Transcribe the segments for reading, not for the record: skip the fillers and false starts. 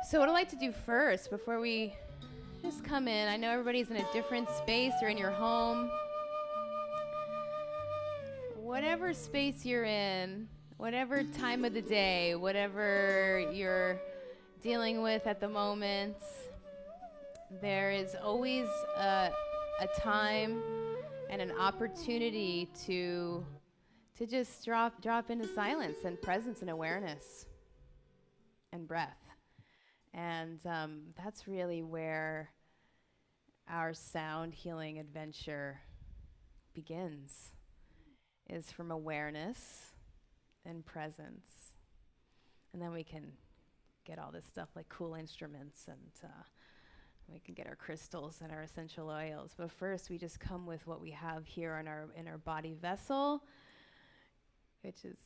So what I'd like to do first, before we just come in, I know everybody's in a different space, you're in your home. Whatever space you're in, whatever time of the day, whatever you're dealing with at the moment, there is always a time and an opportunity to just drop into silence and presence and awareness and breath. And that's really where our sound healing adventure begins, is from awareness and presence. And then we can get all this stuff like cool instruments, and we can get our crystals and our essential oils. But first, we just come with what we have here in our body vessel, which is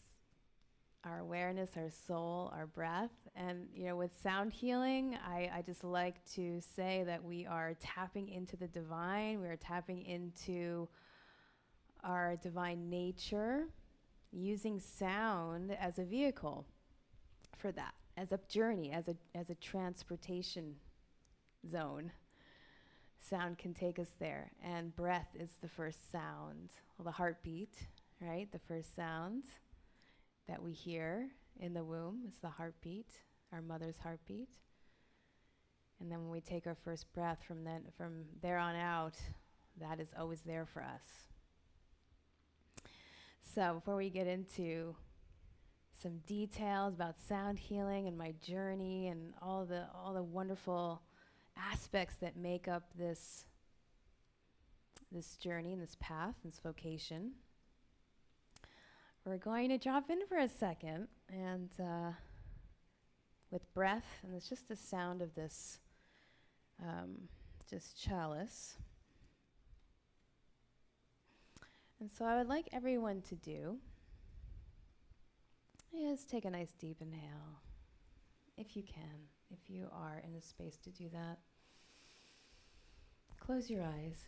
our awareness, our soul, our breath. And, with sound healing, I just like to say that we are tapping into the divine. We are tapping into our divine nature, using sound as a vehicle for that, as a journey, as a transportation zone. Sound can take us there. And breath is the first sound. Well, the heartbeat, right? The first sound that we hear in the womb is the heartbeat, our mother's heartbeat. And then when we take our first breath from there on out, that is always there for us. So before we get into some details about sound healing and my journey and all the wonderful aspects that make up this journey and this path, this vocation, we're going to drop in for a second and with breath, and it's just the sound of this just chalice. And so I would like everyone to do is take a nice deep inhale, if you can, if you are in a space to do that. Close your eyes.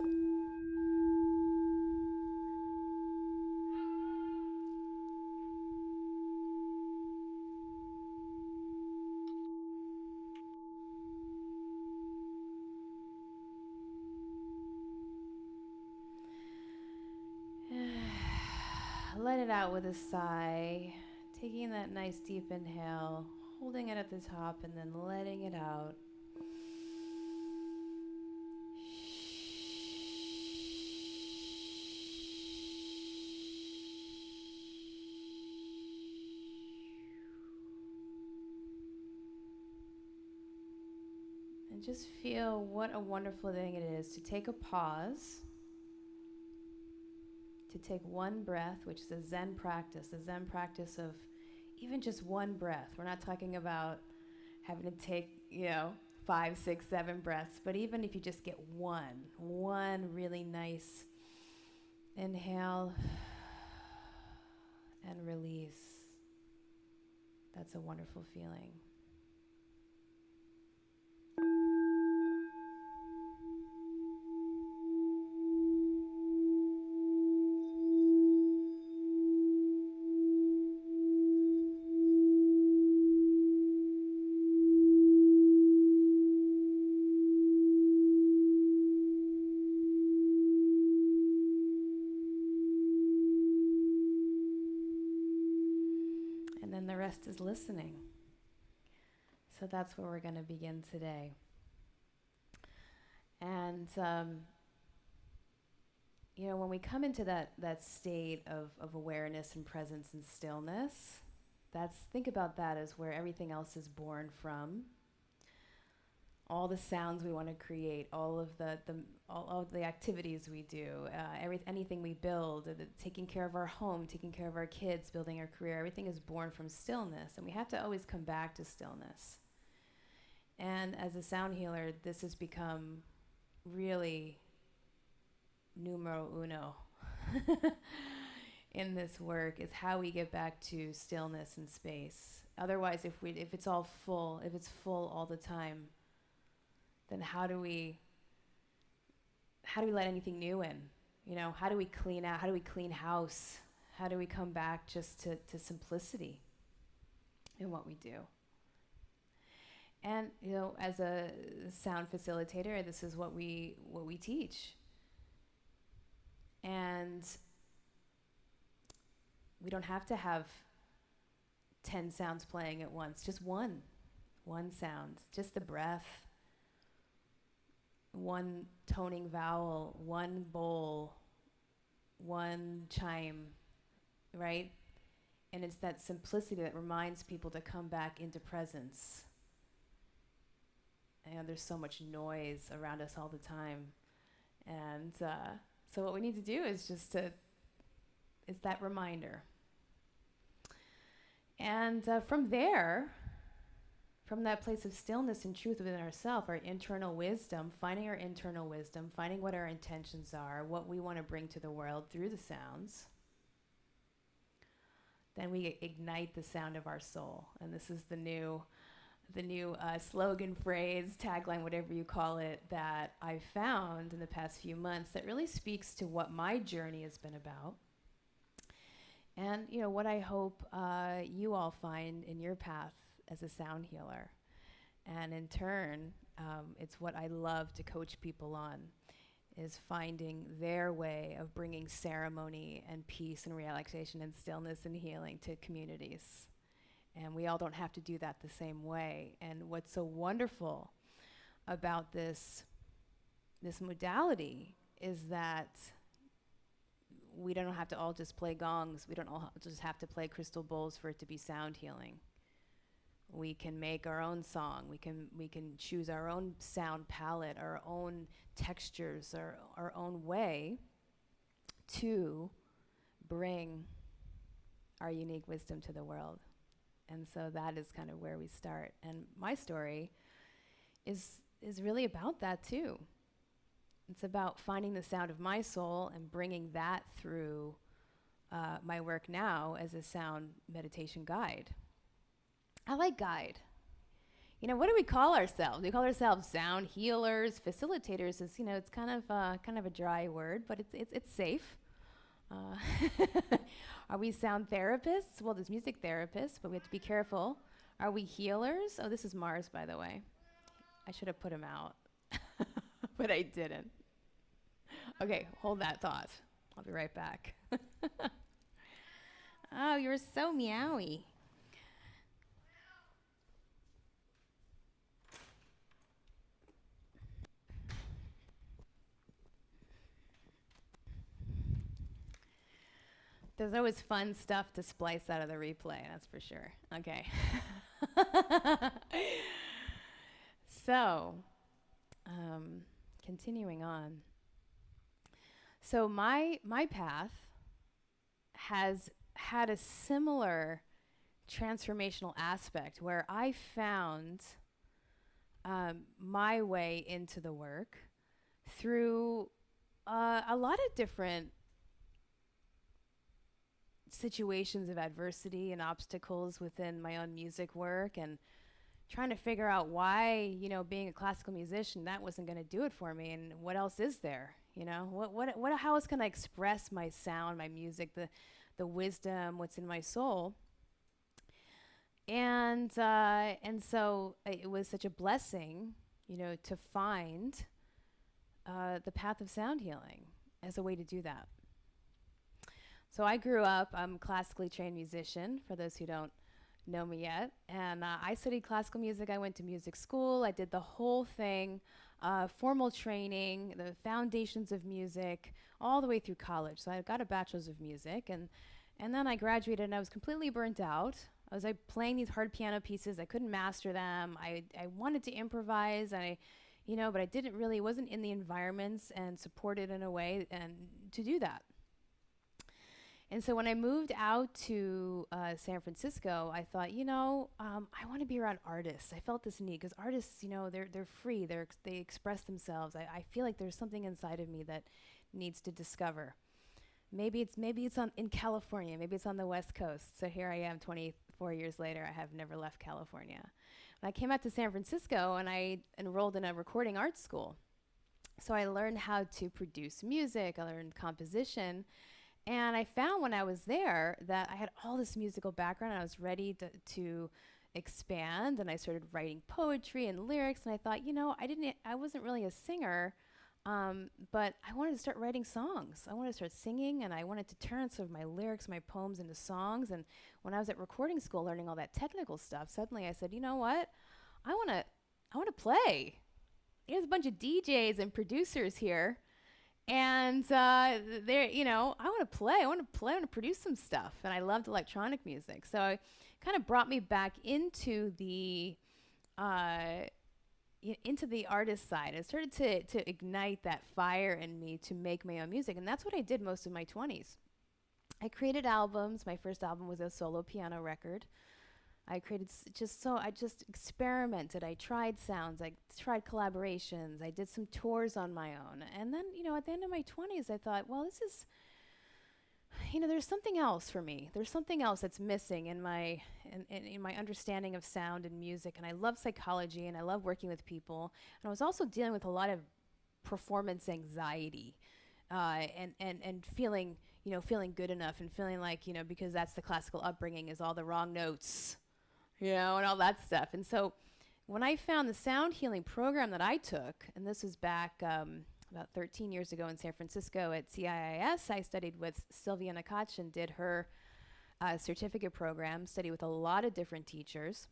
Let it out with a sigh, taking that nice deep inhale, holding it at the top, and then letting it out. And just feel what a wonderful thing it is to take a pause, to take one breath, which is a Zen practice of even just one breath. We're not talking about having to take, 5, 6, 7 breaths, but even if you just get one really nice inhale and release, that's a wonderful feeling. And then the rest is listening. So that's where we're going to begin today. And, when we come into that state of awareness and presence and stillness, think about that as where everything else is born from. All the sounds we want to create, all of the activities we do, anything we build, taking care of our home, taking care of our kids, building our career, everything is born from stillness, and we have to always come back to stillness. And as a sound healer, this has become really numero uno in this work, is how we get back to stillness and space. Otherwise, if it's full all the time, then how do we let anything new in? How do we clean out? How do we clean house? How do we come back just to simplicity in what we do? And as a sound facilitator, this is what we teach. And we don't have to have 10 sounds playing at once, just one sound, just the breath, one toning vowel, one bowl, one chime, right? And it's that simplicity that reminds people to come back into presence. There's so much noise around us all the time. And so what we need to do is it's that reminder. And from there, from that place of stillness and truth within ourselves, our internal wisdom, finding our internal wisdom, finding what our intentions are, what we want to bring to the world through the sounds, then we ignite the sound of our soul. And this is the new slogan, phrase, tagline, whatever you call it, that I found in the past few months that really speaks to what my journey has been about. And what I hope you all find in your path as a sound healer. And in turn, it's what I love to coach people on, is finding their way of bringing ceremony and peace and relaxation and stillness and healing to communities. And we all don't have to do that the same way. And what's so wonderful about this modality is that we don't have to all just play gongs. We don't all just have to play crystal bowls for it to be sound healing. We can make our own song. We can choose our own sound palette, our own textures, our own way to bring our unique wisdom to the world. And so that is kind of where we start. And my story is really about that too. It's about finding the sound of my soul and bringing that through my work now as a sound meditation guide. I like guide. What do we call ourselves? We call ourselves sound healers, facilitators. It's kind of a dry word, but it's safe. Are we sound therapists? Well, there's music therapists, but we have to be careful. Are we healers? Oh, this is Mars, by the way. I should have put him out, but I didn't. Okay, hold that thought. I'll be right back. Oh, you're so meowy. There's always fun stuff to splice out of the replay, that's for sure. Okay. So, continuing on. So my path has had a similar transformational aspect where I found my way into the work through a lot of different situations of adversity and obstacles within my own music work, and trying to figure out why, being a classical musician, that wasn't going to do it for me, and what else is there? How else can I express my sound, my music, the wisdom, what's in my soul? And so it was such a blessing, to find the path of sound healing as a way to do that. So I grew up, I'm a classically trained musician, for those who don't know me yet. And I studied classical music. I went to music school. I did the whole thing, formal training, the foundations of music, all the way through college. So I got a bachelor's of music. And then I graduated, and I was completely burnt out. I was playing these hard piano pieces. I couldn't master them. I wanted to improvise, but I wasn't in the environments and supported in a way and to do that. And so when I moved out to San Francisco, I thought, I want to be around artists. I felt this need because artists, they're free. They express themselves. I feel like there's something inside of me that needs to discover. Maybe it's in California. Maybe it's on the West Coast. So here I am, 24 years later. I have never left California. And I came out to San Francisco, and I enrolled in a recording arts school. So I learned how to produce music. I learned composition. And I found when I was there that I had all this musical background, and I was ready to expand, and I started writing poetry and lyrics, and I thought, I wasn't really a singer, but I wanted to start writing songs. I wanted to start singing, and I wanted to turn some of my lyrics, my poems into songs. And when I was at recording school learning all that technical stuff, suddenly I said, you know what? I want to play. There's a bunch of DJs and producers here, and they're, I want to play. I want to play. I want to produce some stuff. And I loved electronic music, so it kind of brought me back into the artist side. I started to ignite that fire in me to make my own music, and that's what I did most of my 20s. I created albums. My first album was a solo piano record. I just experimented. I tried sounds. I tried collaborations. I did some tours on my own. And then, at the end of my 20s, I thought, well, this is, there's something else for me. There's something else that's missing in my understanding of sound and music. And I love psychology, and I love working with people. And I was also dealing with a lot of performance anxiety, and feeling good enough, and feeling like, because that's the classical upbringing, is all the wrong notes, and all that stuff. And so when I found the sound healing program that I took, and this was back about 13 years ago in San Francisco at CIIS, I studied with Sylvia Nakach and did her certificate program, studied with a lot of different teachers.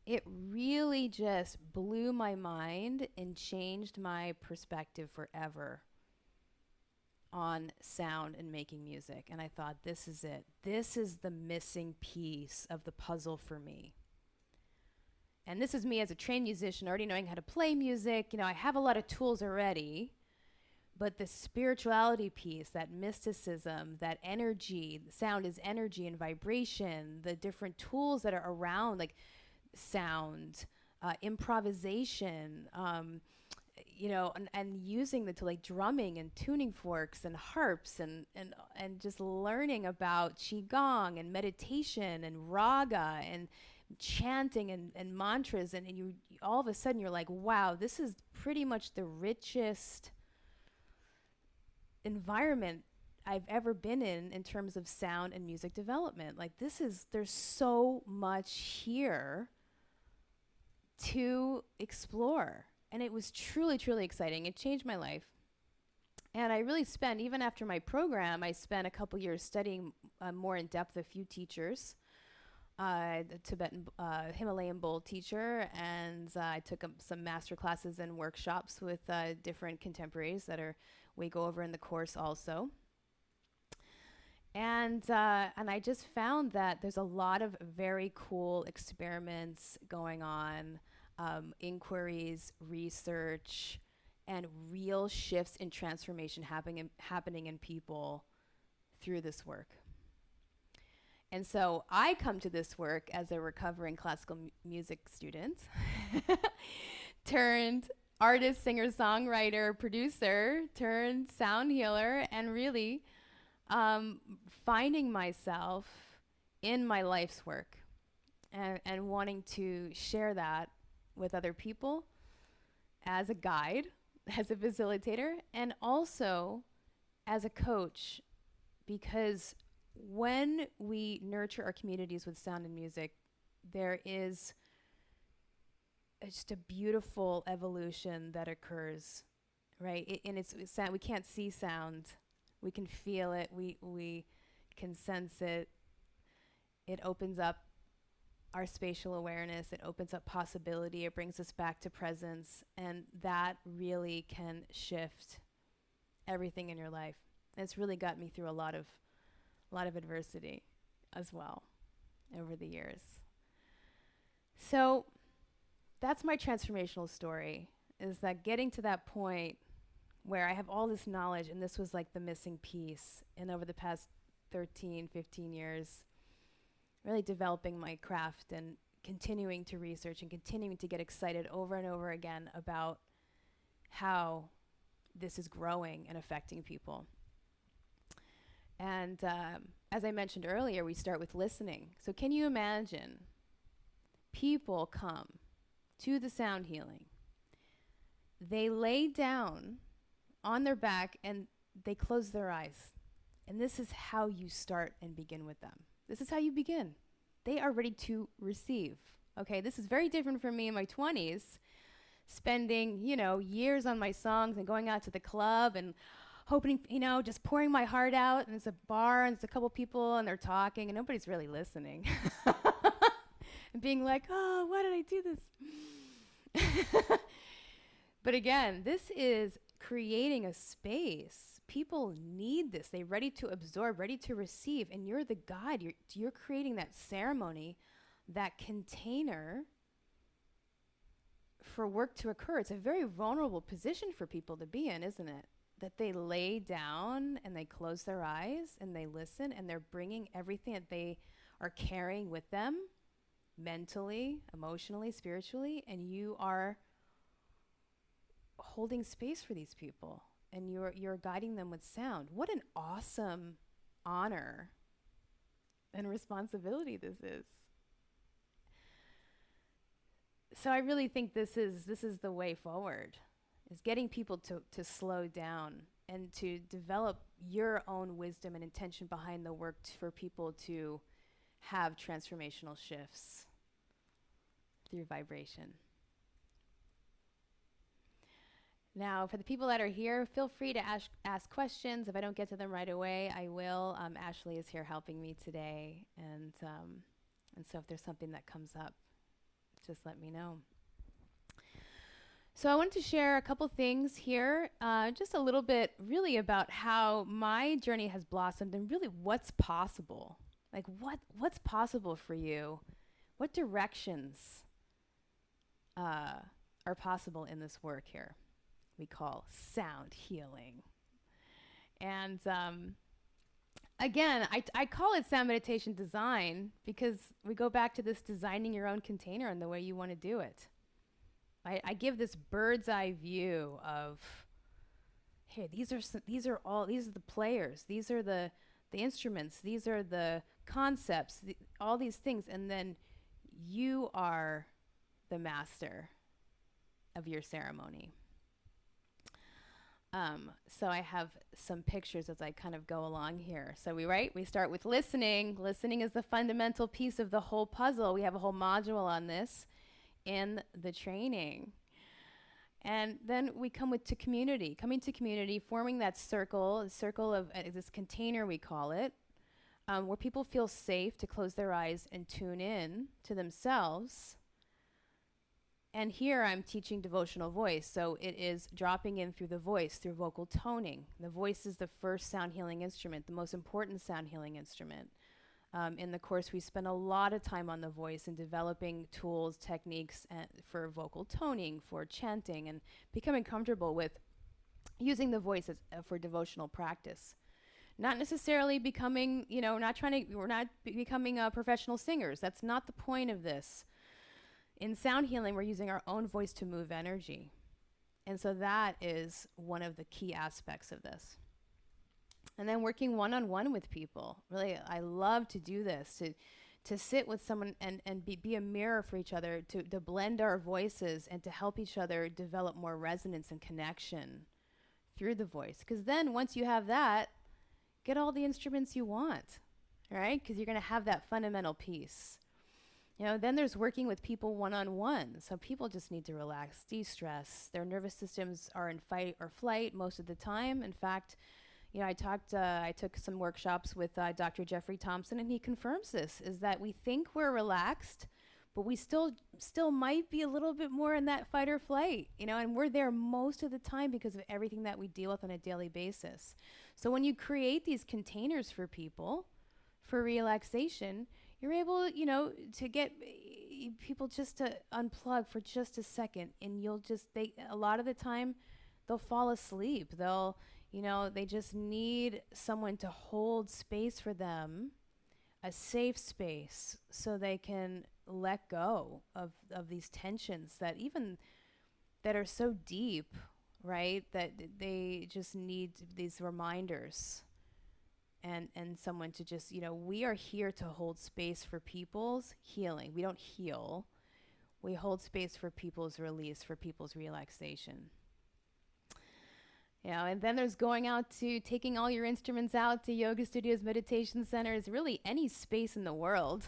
It really just blew my mind and changed my perspective forever on sound and making music. And I thought, this is it. This is the missing piece of the puzzle for me. And this is me as a trained musician, already knowing how to play music. I have a lot of tools already, but the spirituality piece, that mysticism, that energy, sound is energy and vibration, the different tools that are around, like sound, improvisation, and using the tool like drumming and tuning forks and harps, and just learning about qigong and meditation and raga and chanting and mantras, and you all of a sudden you're like, wow, this is pretty much the richest environment I've ever been in terms of sound and music development. Like, there's so much here to explore. And it was truly, truly exciting. It changed my life. And I really spent, even after my program, I spent a couple years studying more in depth a few teachers, the Tibetan Himalayan bowl teacher, and I took some master classes and workshops with different contemporaries we go over in the course also. And I just found that there's a lot of very cool experiments going on, inquiries, research, and real shifts in transformation happening in people through this work. And so I come to this work as a recovering classical music student, turned artist, singer, songwriter, producer, turned sound healer, and really finding myself in my life's work, and wanting to share that with other people as a guide, as a facilitator, and also as a coach, because when we nurture our communities with sound and music, there is just a beautiful evolution that occurs, right? And it's sound. We can't see sound. We can feel it. We can sense it. It opens up our spatial awareness. It opens up possibility. It brings us back to presence. And that really can shift everything in your life. And it's really got me through a lot of adversity as well over the years. So that's my transformational story, is that getting to that point where I have all this knowledge, and this was like the missing piece. And over the past 13, 15 years, really developing my craft and continuing to research and continuing to get excited over and over again about how this is growing and affecting people. And as I mentioned earlier, we start with listening. So can you imagine people come to the sound healing, they lay down on their back and they close their eyes. And this is how you start and begin with them. This is how you begin. they are ready to receive. Okay, this is very different from me in my 20s, spending, years on my songs and going out to the club and hoping, just pouring my heart out. And it's a bar and it's a couple people and they're talking and nobody's really listening. And being like, oh, why did I do this? But again, this is creating a space. People need this. They're ready to absorb, ready to receive. And you're the guide. You're creating that ceremony, that container for work to occur. It's a very vulnerable position for people to be in, isn't it? That they lay down and they close their eyes and they listen and they're bringing everything that they are carrying with them mentally, emotionally, spiritually, and you are holding space for these people and you're guiding them with sound. What an awesome honor and responsibility this is. So I really think this is the way forward, is getting people to slow down and to develop your own wisdom and intention behind the work for people to have transformational shifts through vibration. Now, for the people that are here, feel free to ask questions. If I don't get to them right away, I will. Ashley is here helping me today, and so if there's something that comes up, just let me know. So I wanted to share a couple things here, just a little bit really about how my journey has blossomed and really what's possible. Like what's possible for you? What directions are possible in this work here we call sound healing? And again, I call it sound meditation design because we go back to this designing your own container and the way you want to do it. I give this bird's eye view of, hey, these are the players, these are the instruments, these are the concepts, all these things, and then you are the master of your ceremony. So I have some pictures as I kind of go along here. So we start with listening. Listening is the fundamental piece of the whole puzzle. We have a whole module on this in the training. And then we come to community, forming that circle of this container, we call it, where people feel safe to close their eyes and tune in to themselves. And here I'm teaching devotional voice, so it is dropping in through the voice, through vocal toning. The voice is the first sound healing instrument, the most important sound healing instrument. In the course, we spend a lot of time on the voice and developing tools, techniques for vocal toning, for chanting, and becoming comfortable with using the voice for devotional practice. Not necessarily becoming, we're not becoming professional singers. That's not the point of this. In sound healing, we're using our own voice to move energy. And so that is one of the key aspects of this. And then working one-on-one with people. Really, I love to do this, to sit with someone and be a mirror for each other, to blend our voices and to help each other develop more resonance and connection through the voice. Because then once you have that, get all the instruments you want, right? Because you're going to have that fundamental piece. Then there's working with people one-on-one. So people just need to relax, de-stress. Their nervous systems are in fight or flight most of the time. In fact, I took some workshops with Dr. Jeffrey Thompson, and he confirms this, is that we think we're relaxed, but we still might be a little bit more in that fight or flight, and we're there most of the time because of everything that we deal with on a daily basis. So when you create these containers for people, for relaxation, you're able, to get people just to unplug for just a second, and a lot of the time, they'll fall asleep. They just need someone to hold space for them, a safe space, so they can let go of these tensions that are so deep, right? That they just need these reminders and someone to just, we are here to hold space for people's healing. We don't heal. We hold space for people's release, for people's relaxation. And then there's going out to taking all your instruments out to yoga studios, meditation centers, really any space in the world.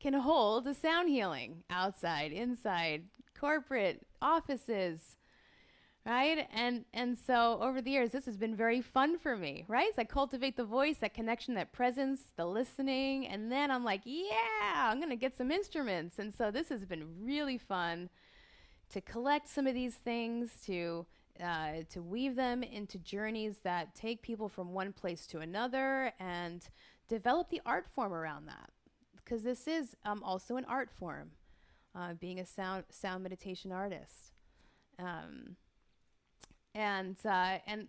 can hold a sound healing outside, inside, corporate, offices, right? And so over the years, this has been very fun for me, right? So I cultivate the voice, that connection, that presence, the listening, and then I'm like, yeah, I'm gonna get some instruments. And so this has been really fun to collect some of these things, to weave them into journeys that take people from one place to another, and develop the art form around that. Because this is also an art form, being a sound meditation artist. Um, and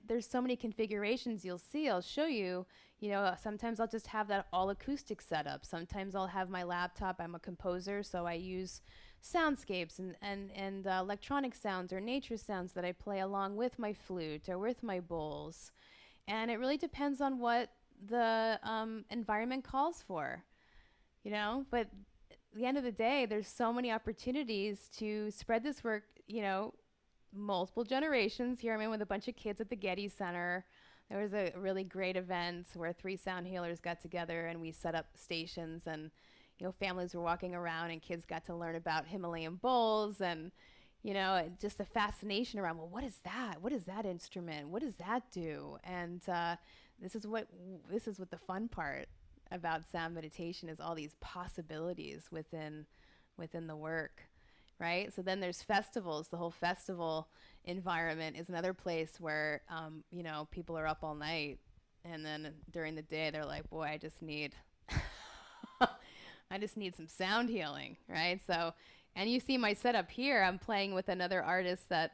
there's so many configurations you'll see. I'll show you. You know, sometimes I'll just have that all acoustic setup. Sometimes I'll have my laptop. I'm a composer, so I use soundscapes and electronic sounds or nature sounds that I play along with my flute or with my bowls. And it really depends on what the environment calls for, you know. But at the end of the day, there's so many opportunities to spread this work, you know, multiple generations. Here I'm in with a bunch of kids at the Getty Center. There was a really great event where 3 sound healers got together and we set up stations, and you know, families were walking around and kids got to learn about Himalayan bowls, and you know, just the fascination around, well, what is that? What is that instrument? What does that do? And this is what the fun part about sound meditation is, all these possibilities within the work, right? So then there's festivals. The whole festival environment is another place where, you know, people are up all night, and then during the day they're like, boy, I just need, I just need some sound healing, right? So, and you see my setup here. I'm playing with another artist that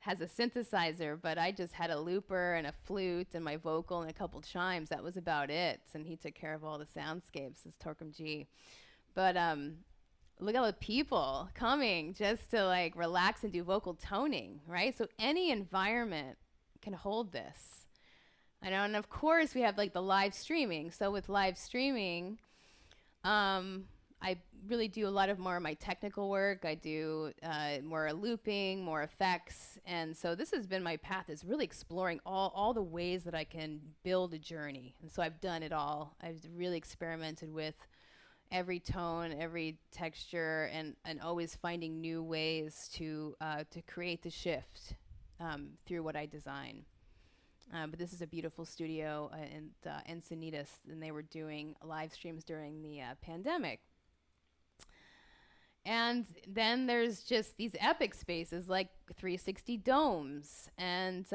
has a synthesizer, but I just had a looper and a flute and my vocal and a couple chimes. That was about it. And he took care of all the soundscapes. It's Torquem G. But look at all the people coming just to like relax and do vocal toning, right? So any environment can hold this. I know, and of course we have like the live streaming. So with live streaming, I really do a lot of more of my technical work. I do more looping, more effects. And so this has been my path, is really exploring all the ways that I can build a journey. And so I've done it all. I've really experimented with every tone, every texture, and always finding new ways to create the shift through what I design. But this is a beautiful studio in Encinitas, and they were doing live streams during the pandemic. And then there's just these epic spaces like 360 domes. And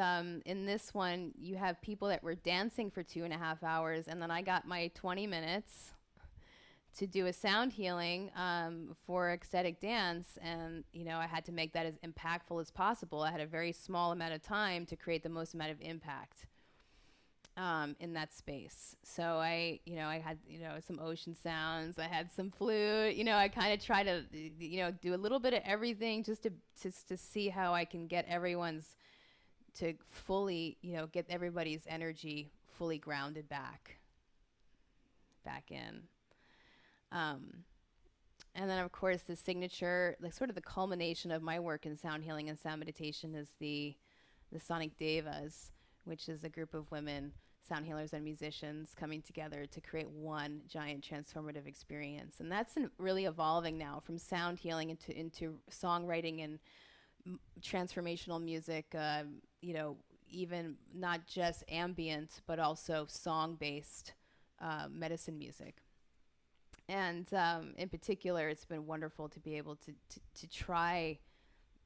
in this one, you have people that were dancing for 2.5 hours, and then I got my 20 minutes to do a sound healing for ecstatic dance. And, you know, I had to make that as impactful as possible. I had a very small amount of time to create the most amount of impact in that space. So I had, you know, some ocean sounds. I had some flute. You know, I kind of try to, you know, do a little bit of everything just to see how I can get everyone's to fully, you know, get everybody's energy fully grounded back in. And then, of course, the signature, like sort of the culmination of my work in sound healing and sound meditation is the Sonic Devas, which is a group of women, sound healers and musicians coming together to create one giant transformative experience. And that's really evolving now from sound healing into songwriting and transformational music, you know, even not just ambient, but also song-based medicine music. And in particular, it's been wonderful to be able to try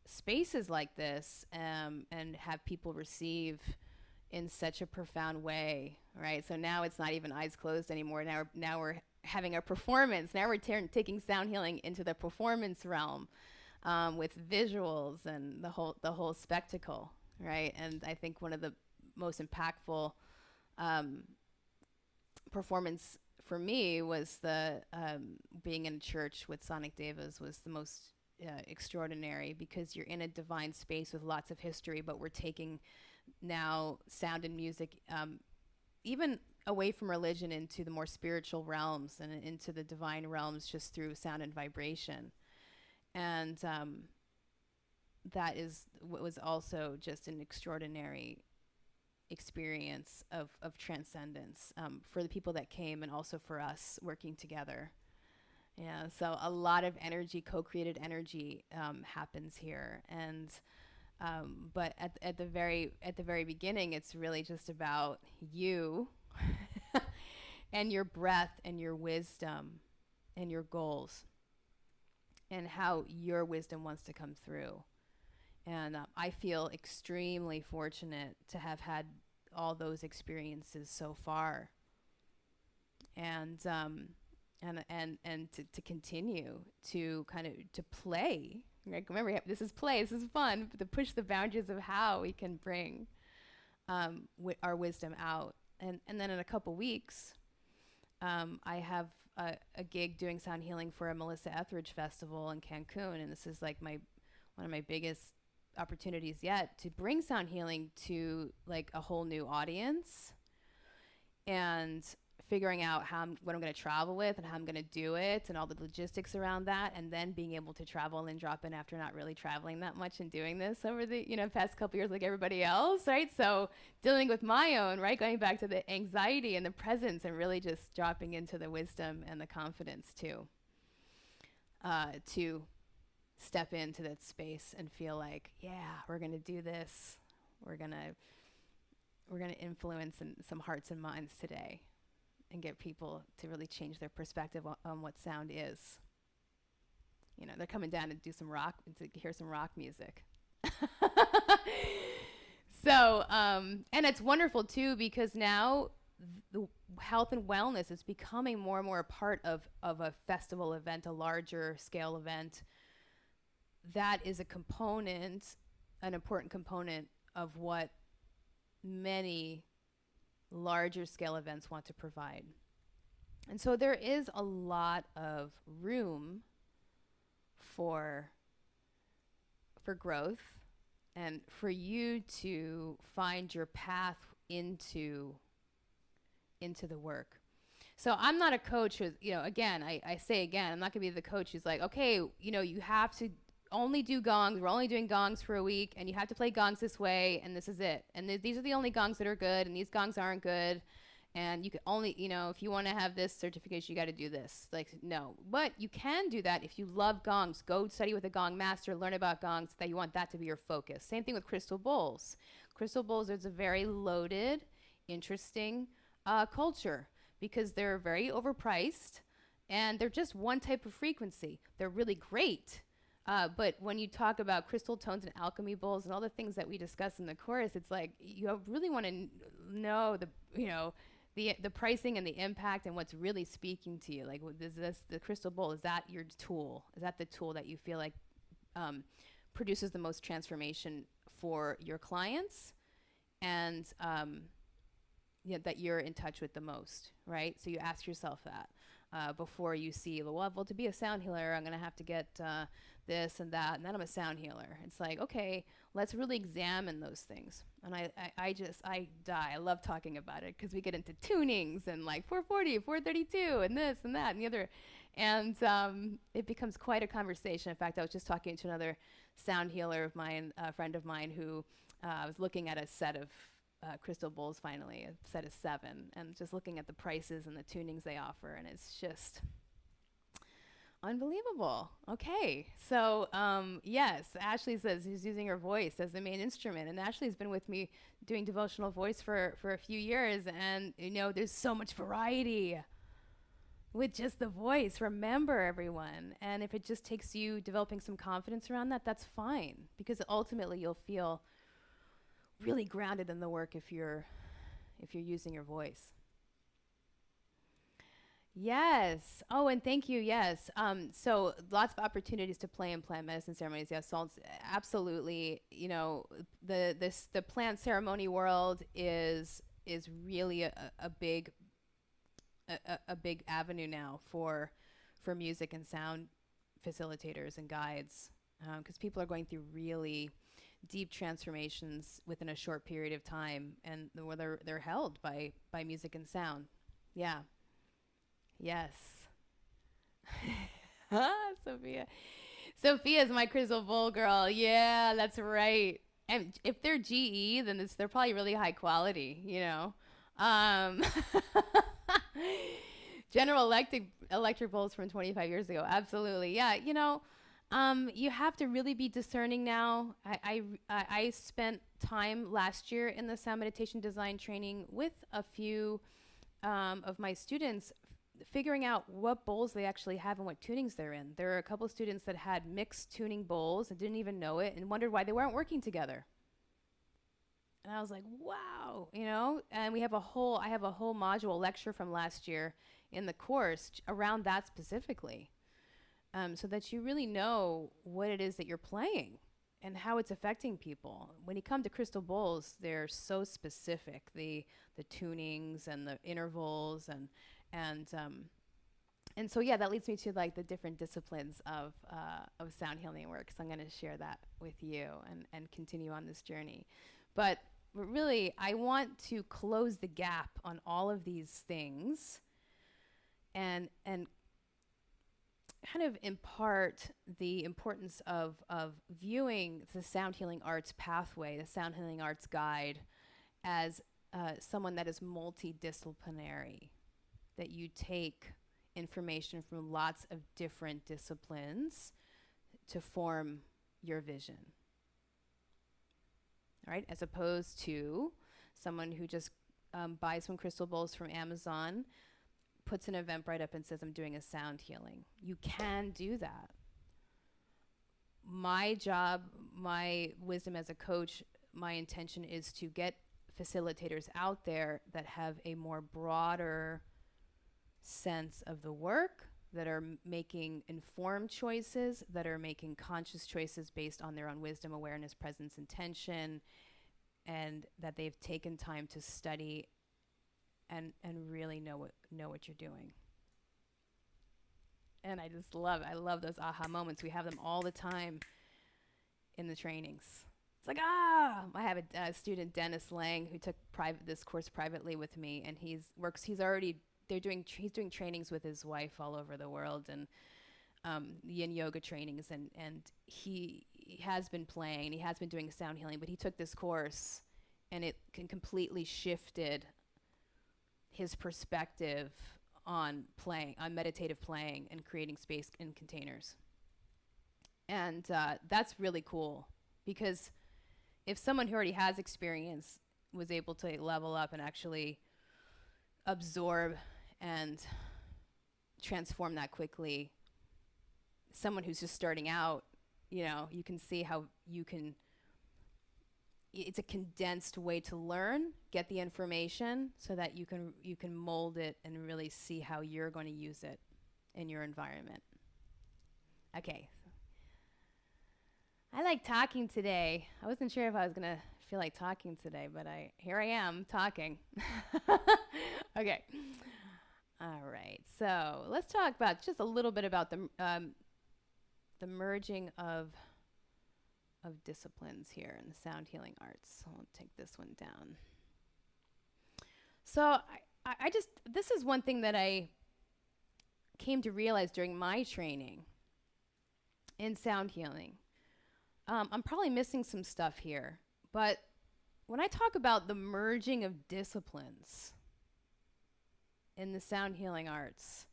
spaces like this and have people receive in such a profound way, right? So now it's not even eyes closed anymore. Now we're having a performance. Now we're taking sound healing into the performance realm with visuals and the whole spectacle, right? And I think one of the most impactful performance for me was the being in a church with Sonic Devas was the most extraordinary, because you're in a divine space with lots of history, but we're taking now sound and music even away from religion into the more spiritual realms and into the divine realms just through sound and vibration. And that is what was also just an extraordinary experience of transcendence for the people that came, and also for us working together. Yeah, so a lot of energy, co-created energy, happens here, and but at the very beginning, it's really just about you and your breath and your wisdom and your goals and how your wisdom wants to come through. And I feel extremely fortunate to have had all those experiences so far, and to continue to kind of to play. Like, remember, this is play. This is fun. To push the boundaries of how we can bring our wisdom out. And then in a couple weeks, I have a gig doing sound healing for a Melissa Etheridge festival in Cancun, and this is like one of my biggest opportunities yet to bring sound healing to like a whole new audience, and figuring out what I'm going to travel with and how I'm going to do it and all the logistics around that, and then being able to travel and drop in after not really traveling that much and doing this over the past couple years like everybody else, right? So dealing with my own, right, going back to the anxiety and the presence, and really just dropping into the wisdom and the confidence to step into that space and feel like, yeah, we're going to do this. We're going to influence some hearts and minds today and get people to really change their perspective on what sound is. They're coming down to do some rock, to hear some rock music. So, and it's wonderful too, because now the health and wellness is becoming more and more a part of a festival event, a larger scale event. That is an important component of what many larger scale events want to provide. And so there is a lot of room for growth and for you to find your path into the work. So I'm not a coach who's, again, I say again, I'm not going to be the coach who's like, okay, you have to only do gongs. We're only doing gongs for a week, and you have to play gongs this way, and this is it. And these are the only gongs that are good, and these gongs aren't good. And you can only, if you want to have this certification, you got to do this. Like, no. But you can do that if you love gongs. Go study with a gong master, learn about gongs, that you want that to be your focus. Same thing with crystal bowls. Crystal bowls is a very loaded, interesting culture, because they're very overpriced, and they're just one type of frequency. They're really great. But when you talk about crystal tones and alchemy bowls and all the things that we discuss in the course, it's like you really want to know the pricing and the impact and what's really speaking to you. Like, is this the crystal bowl? Is that your tool? Is that the tool that you feel like produces the most transformation for your clients, and that you're in touch with the most, right? So you ask yourself that before you see, well, to be a sound healer, I'm going to have to get this and that, and then I'm a sound healer. It's like, okay, let's really examine those things. And I die. I love talking about it, because we get into tunings and like 440, 432, and this and that and the other. And it becomes quite a conversation. In fact, I was just talking to another sound healer of mine, a friend of mine, who was looking at a set of crystal bowls, finally, a set of 7, and just looking at the prices and the tunings they offer, and it's just unbelievable. Okay, so yes, Ashley says she's using her voice as the main instrument, and Ashley's been with me doing devotional voice for a few years, and there's so much variety with just the voice. Remember, everyone, and if it just takes you developing some confidence around that, that's fine, because ultimately you'll feel really grounded in the work if you're using your voice. Yes. Oh, and thank you. Yes. So lots of opportunities to play in plant medicine ceremonies. Yes, salts, absolutely. The plant ceremony world is really a big avenue now for music and sound facilitators and guides, because people are going through really deep transformations within a short period of time, and where they're held by music and sound. Yeah. Yes. Sophia. Sophia's my crystal bowl girl. Yeah, that's right. And if they're GE, then they're probably really high quality, General electric bulbs from 25 years ago. Absolutely. Yeah. You have to really be discerning now. I spent time last year in the sound meditation design training with a few of my students, figuring out what bowls they actually have and what tunings they're in. There are a couple students that had mixed tuning bowls and didn't even know it and wondered why they weren't working together. And I was like, wow, and I have a whole module lecture from last year in the course around that specifically, so that you really know what it is that you're playing and how it's affecting people. When you come to crystal bowls, they're so specific, the tunings and the intervals and so yeah, that leads me to like the different disciplines of sound healing work. So I'm going to share that with you and continue on this journey. But really, I want to close the gap on all of these things and kind of impart the importance of viewing the sound healing arts pathway, the sound healing arts guide, as someone that is multidisciplinary, that you take information from lots of different disciplines to form your vision. Right? As opposed to someone who just buys some crystal bowls from Amazon, puts an Eventbrite up and says, I'm doing a sound healing. You can do that. My job, my wisdom as a coach, my intention is to get facilitators out there that have a more broader sense of the work, that are making informed choices, that are making conscious choices based on their own wisdom, awareness, presence, intention, and that they've taken time to study and really know what you're doing. And I just love it. I love those aha moments. We have them all the time in the trainings. It's like, I have a student, Dennis Lang, who took this course privately with me, and he's doing trainings with his wife all over the world, and yin yoga trainings, and he has been playing, he has been doing sound healing, but he took this course and it completely shifted his perspective on meditative playing and creating space in containers. And that's really cool, because if someone who already has experience was able to level up and actually absorb and transform that quickly, someone who's just starting out, you can see how it's a condensed way to learn, get the information so that you can mold it and really see how you're going to use it in your environment. Okay. I like talking today. I wasn't sure if I was going to feel like talking today, but here I am talking. Okay. All right. So let's talk about just a little bit about the merging of disciplines here in the sound healing arts. So I'll take this one down. So this is one thing that I came to realize during my training in sound healing. I'm probably missing some stuff here, but when I talk about the merging of disciplines in the sound healing arts,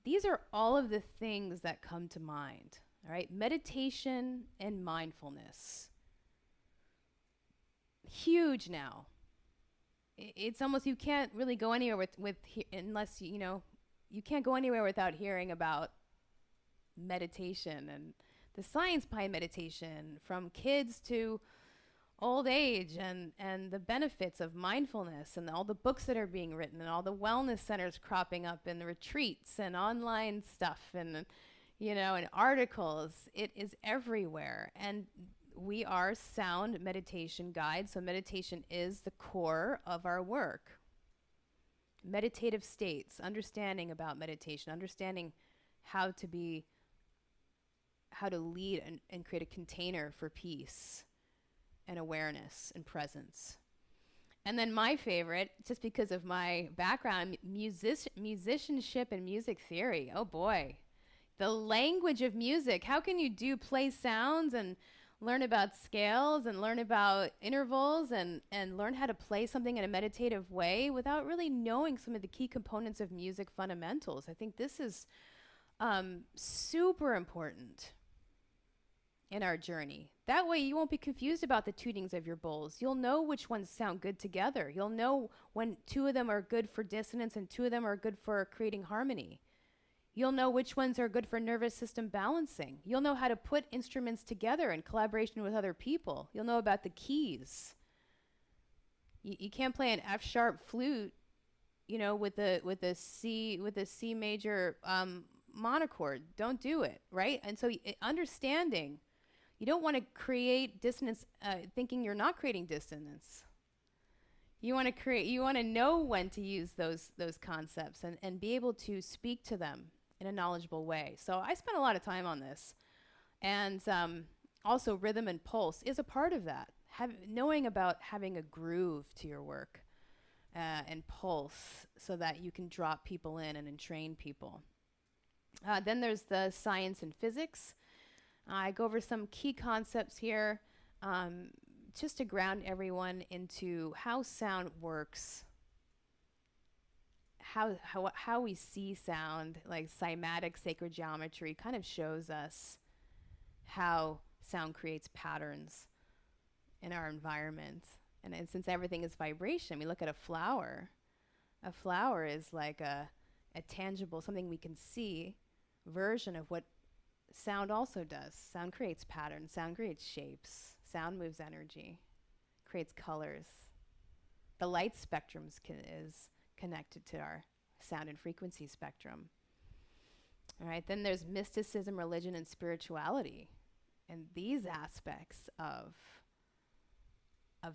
these are all of the things that come to mind. All right, meditation and mindfulness. Huge now. It's almost, you can't really go anywhere unless you can't go anywhere without hearing about meditation and the science behind meditation, from kids to old age, and the benefits of mindfulness, and all the books that are being written, and all the wellness centers cropping up, and the retreats and online stuff, and and articles. It is everywhere. And we are sound meditation guides, so meditation is the core of our work. Meditative states, understanding about meditation, understanding how to lead and create a container for peace and awareness and presence. And then my favorite, just because of my background, musicianship and music theory. Oh boy. The language of music. How can you play sounds and learn about scales and learn about intervals and learn how to play something in a meditative way without really knowing some of the key components of music fundamentals. I think this is super important in our journey. That way you won't be confused about the tunings of your bowls. You'll know which ones sound good together. You'll know when two of them are good for dissonance and two of them are good for creating harmony. You'll know which ones are good for nervous system balancing. You'll know how to put instruments together in collaboration with other people. You'll know about the keys. You can't play an F sharp flute, you know, with a C major monochord. Don't do it, right? And so understanding, you don't want to create dissonance thinking you're not creating dissonance. You want to know when to use those concepts and be able to speak to them in a knowledgeable way. So I spent a lot of time on this. And also rhythm and pulse is a part of that. Knowing about having a groove to your work and pulse so that you can drop people in and entrain people. Then there's the science and physics. I go over some key concepts here just to ground everyone into how sound works, how we see sound, like cymatic sacred geometry kind of shows us how sound creates patterns in our environment. And since everything is vibration, we look at a flower. A flower is like a tangible, something we can see version of what sound also does. Sound creates patterns, sound creates shapes, sound moves energy, creates colors. The light spectrum is connected to our sound and frequency spectrum. All right, then there's mysticism, religion, and spirituality. And these aspects of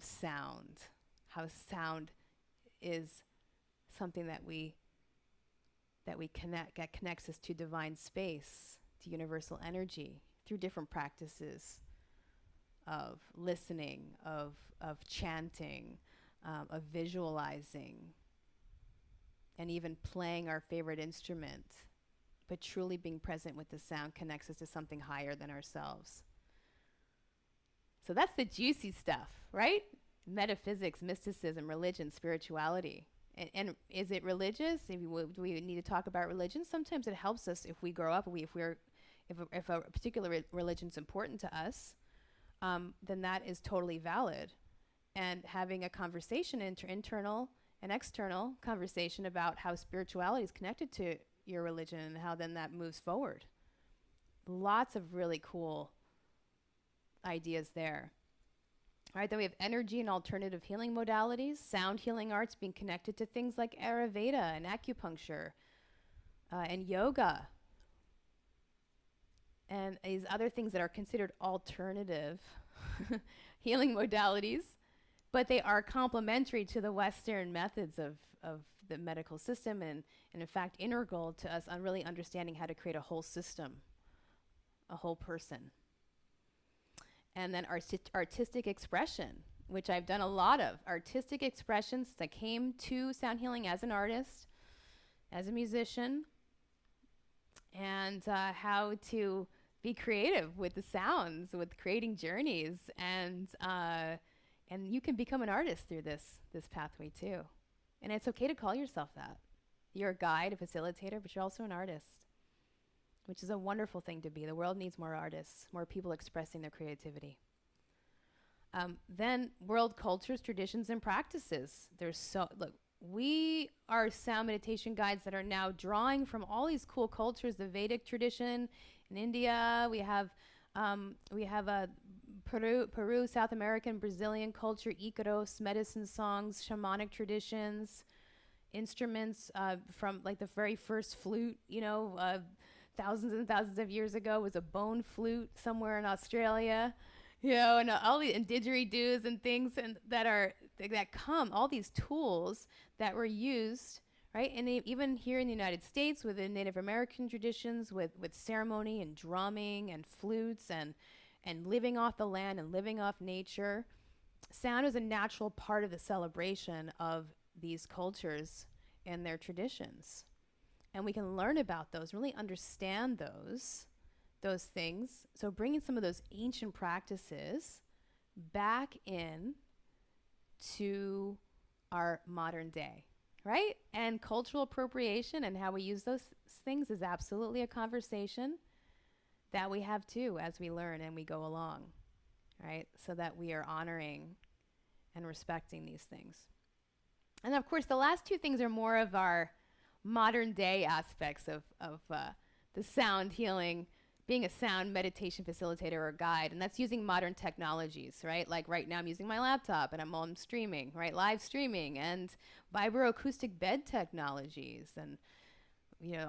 sound, how sound is something that connects us to divine space, to universal energy through different practices of listening, of chanting, of visualizing, and even playing our favorite instrument, but truly being present with the sound connects us to something higher than ourselves. So that's the juicy stuff, right? Metaphysics, mysticism, religion, spirituality. And is it religious? Do we need to talk about religion? Sometimes it helps us if we grow up, if a particular religion is important to us, then that is totally valid. And having a conversation, internal and external conversation about how spirituality is connected to your religion and how then that moves forward. Lots of really cool ideas there. All right, then we have energy and alternative healing modalities, sound healing arts being connected to things like Ayurveda and acupuncture and yoga and these other things that are considered alternative healing modalities, but they are complementary to the Western methods of the medical system and in fact integral to us on really understanding how to create a whole system, a whole person. And then artistic expression, which I've done a lot of. Artistic expressions since I came to sound healing as an artist, as a musician, and how to be creative with the sounds, with creating journeys, and you can become an artist through this pathway too. And it's okay to call yourself that. You're a guide, a facilitator, but you're also an artist, which is a wonderful thing to be. The world needs more artists, more people expressing their creativity. Then world cultures, traditions, and practices. We are sound meditation guides that are now drawing from all these cool cultures, the Vedic tradition in India. We have Peru, South American, Brazilian culture, Icaros, medicine songs, shamanic traditions, instruments from like the very first flute, thousands and thousands of years ago was a bone flute somewhere in Australia, and all the didgeridoos and things that come, all these tools that were used, right? And even here in the United States with the Native American traditions, with ceremony and drumming and flutes and living off the land and living off nature, sound is a natural part of the celebration of these cultures and their traditions. And we can learn about those, really understand those those things. So bringing some of those ancient practices back in to our modern day, right? And cultural appropriation and how we use those things is absolutely a conversation that we have too as we learn and we go along, right? So that we are honoring and respecting these things. And of course, the last two things are more of our modern day aspects of the sound healing, being a sound meditation facilitator or guide, and that's using modern technologies, right? Like right now I'm using my laptop and I'm on streaming, right? Live streaming and vibroacoustic bed technologies and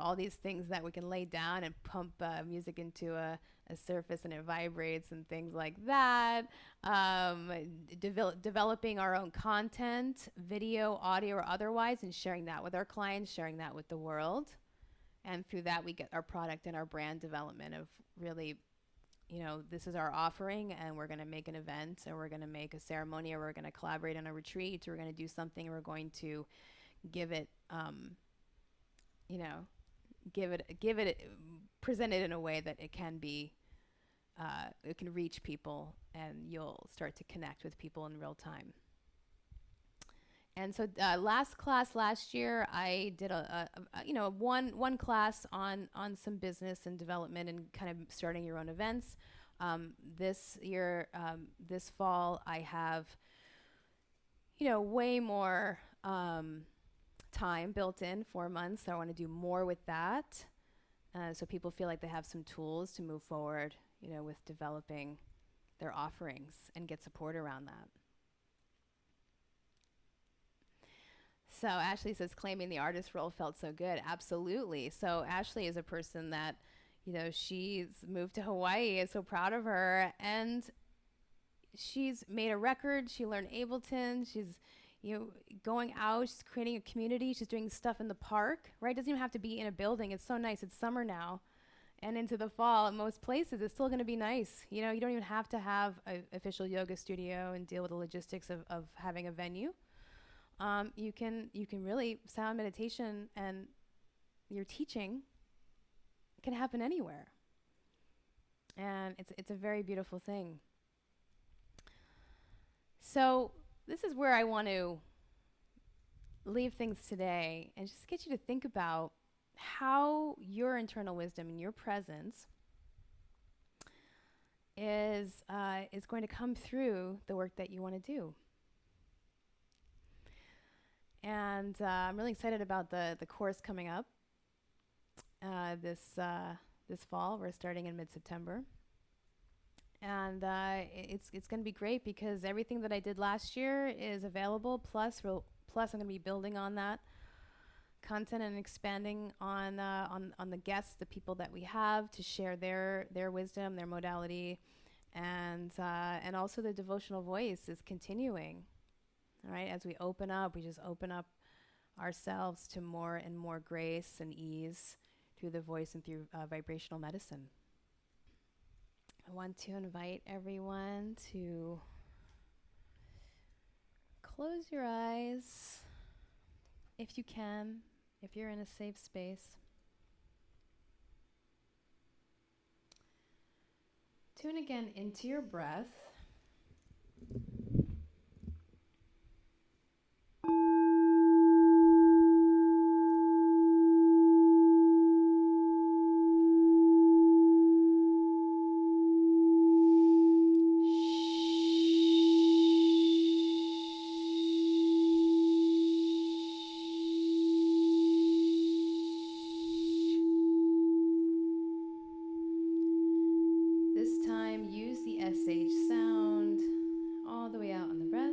all these things that we can lay down and pump music into a surface and it vibrates and things like that. Developing our own content, video, audio, or otherwise, and sharing that with our clients, sharing that with the world. And through that, we get our product and our brand development of really, this is our offering and we're going to make an event or we're going to make a ceremony or we're going to collaborate on a retreat or we're going to do something and we're going to give it, present it in a way that it can be, it can reach people and you'll start to connect with people in real time. And so last class last year, I did one class on some business and development and kind of starting your own events. This year, this fall, I have, way more time built in, 4 months. So I want to do more with that. So people feel like they have some tools to move forward, with developing their offerings and get support around that. So Ashley says, claiming the artist role felt so good. Absolutely. So Ashley is a person that, she's moved to Hawaii. I'm so proud of her. And she's made a record. She learned Ableton. She's, going out. She's creating a community. She's doing stuff in the park, right? It doesn't even have to be in a building. It's so nice. It's summer now. And into the fall, in most places, it's still going to be nice. You don't even have to have an official yoga studio and deal with the logistics of having a venue. You can really, sound meditation and your teaching can happen anywhere. And it's a very beautiful thing. So this is where I want to leave things today and just get you to think about how your internal wisdom and your presence is going to come through the work that you want to do. And I'm really excited about the course coming up this fall. We're starting in mid-September. And it's going to be great because everything that I did last year is available. Plus I'm going to be building on that content and expanding on the guests, the people that we have to share their wisdom, their modality, and also the devotional voice is continuing. All right, as we just open up ourselves to more and more grace and ease through the voice and through vibrational medicine. I want to invite everyone to close your eyes if you can, if you're in a safe space. Tune again into your breath. This time, use the SH sound all the way out on the breath.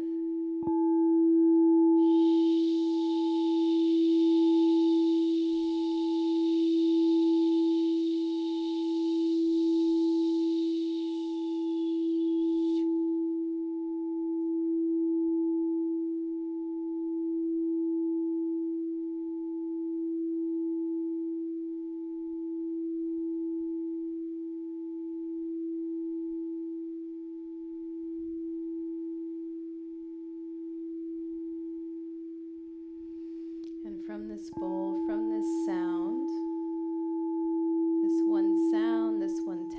From this bowl, from this sound, this one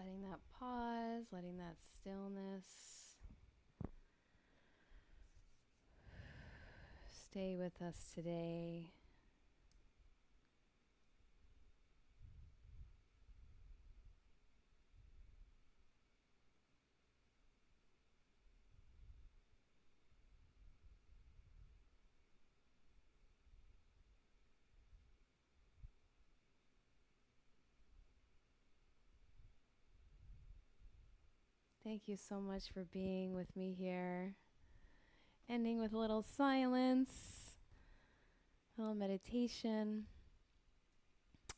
letting that pause, letting that stillness stay with us today. Thank you so much for being with me here. Ending with a little silence, a little meditation.